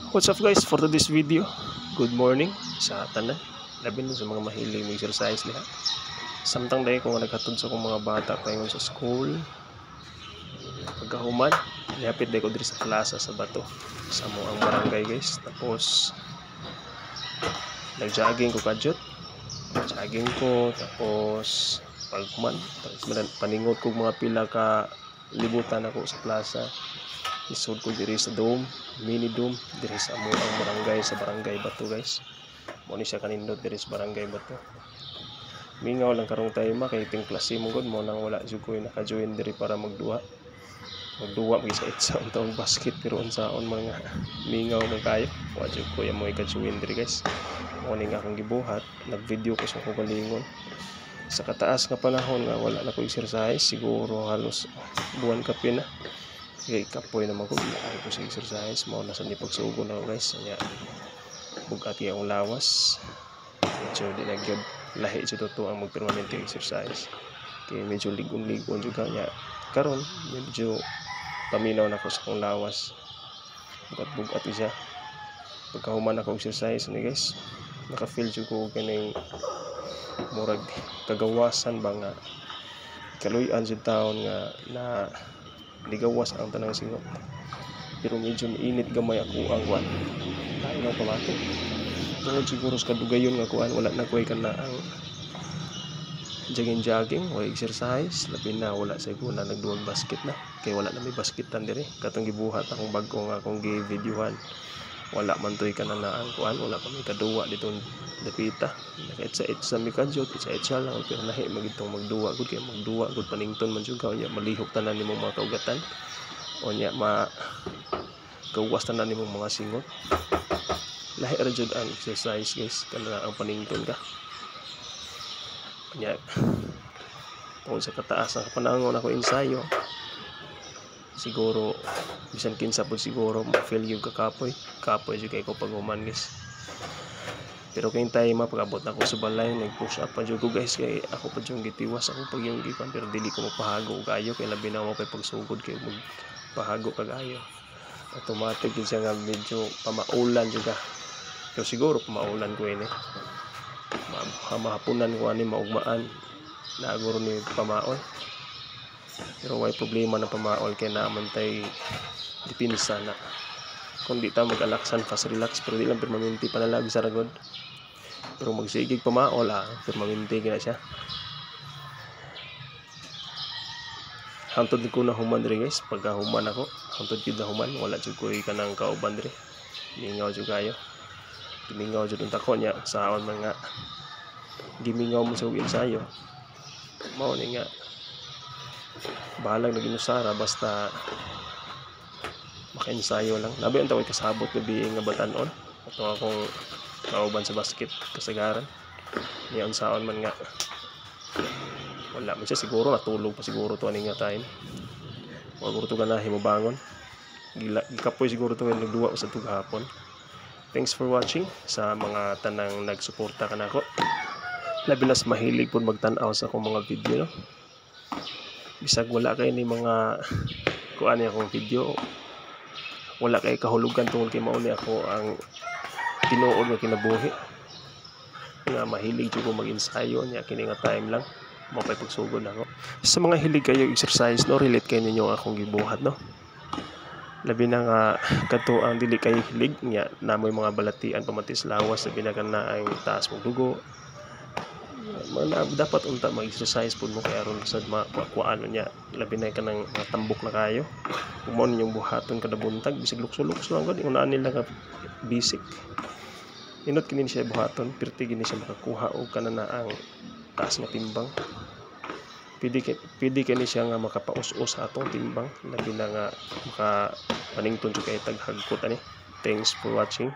What's up guys, for today's video, good morning sa tanan, labi na sa mga mahilig mo exercise liha. Samtang dahil kung naghatod sa akong mga bata paingon sa school, pagkahuman lihapit dahil ko diri sa plaza sa Bato sa ang barangay guys. Tapos nag-jogging ko kadyot, jogging ko, tapos pagkuman paningot ko mga pila ka libutan ako sa plaza. Isod ko diri sa dome, mini dome diri sa amo ang barangay, sa barangay Bato guys. Mo ni siya kanindot diri sa barangay Bato. Mingaw lang karong time kay ting klase mo gud mo nang wala jud ko naka-join diri para magduha sa itsa untang basket, pero unsaon mga mingaw man kayo wa jud ko mo ika-join diri guys. Mo ni nga akong gibuhat, nag-video ko sa kugalingon sa kataas nga panahon nga wala na ko exercise, siguro halos buwan kapin na. Kaya kapoy naman ko sa exercise, mo nasa ni pagsugo na guys. Kanya bugat yung lawas, medyo di na gyud lahi jud to ang magpermanente exercise. Kaya medyo ligon-ligon juga nya karon medyo paminaw na ko sa akong lawas, bugat-bugat siya. Pagkahuman ako exercise ni guys, naka-feel jud ko kaning murag kagawasan ba nga kaluy-an jud taon nga na ligawas ang tanang singot, pero medyo mainit gamay ako ang kuan tayo ng pamato tungod siguro sa kadugayon nga kuan wala na kuy kana ang jogging o exercise, labi na wala sa kuna nagduwag basket na kay wala na may basketan diri katong gibuhat akong bag-o nga akong gi-videohan. Wala man toy kana na ang kuan, wala pa may kaduwa ditong dapita, nakaitsa mi kadyot, itsa lang pero nahi magitong magduwa gud kay magduwa gud panington man jud nya malihok tanan nimong mga kaugatan o nya gawas tanan nimong mga singot. Lahi ra jud ang exercise guys kana ang panington ka nya tungod sa kataas ang panahon ako ensayo. Siguro bisan kinsa pud siguro ma-feel yung kapoy jud kay ko paghuman guys. Pero kay time pag-abot ako sa balay nag-push up pa jud ko guys, kay ako pa jud gitiwas ako pag yung gikan, pero dili ko mapahago kayo kay labi na mo kay pagsugod kay magpahago kagayo. Automatic din siya nga medyo pamaulan jud ka. Pero siguro pamaulan ko ini. Mahapunan ko ani maugmaan na guro ni pamaol. Pero way problema na pamaol kay naman tay dipinsa na kung di ta mag-alaksan fast relax, pero di lang permanente panalag sa ragod, pero magsigig pamaol permanente gina siya. Hantod ko na human diri guys, pagka human ako hantod gid na human wala jud ko kanang kauban diri, mingaw jud kayo, gimingaw jud unta ko nya saon man nga gimingaw mo sa ensayo mao ni nga bahalag na ginusara basta maka-ensayo lang. Labi ang tawag kasabot gabi nga batanon ato akong kauban sa basket kasagaran niya unsaon man nga wala man siya, siguro natulog pa siguro to ani nga time, wag to ganahi mo bangon gikapoy siguro to nga nagduwa sa tughapon. Thanks for watching sa mga tanang nagsuporta kanako, labi nas mahilig pud magtan-aw sa akong mga video no? Bisag wala kay ni mga kuan akong video, wala kay kahulugan tungod kay mao ni ako ang tinuod nga kinabuhi nga mahilig jud ko mag-ensayo nya kini nga time lang mapay pagsugod ako. Sa mga hilig kayo exercise no, relate kay ninyo akong gibuhat no, labi na nga kadto ang dili kay hilig nya namoy mga balatian pamatis lawas, labi na kana ang taas mong dugo dapat unta mag-exercise pud mo kay aron sad makuan niya, labi na kanang tambok na kayo kung mo ninyong buhaton kada buntag bisig lukso-lukso lang gud unaan nila ka basic inot kini siya buhaton pirti gini siya makakuha og kanana ang taas nga timbang. Pwede kani siya nga makapaus-us sa atong timbang, labi na nga maka panington jud kay taghagkot ani. Thanks for watching.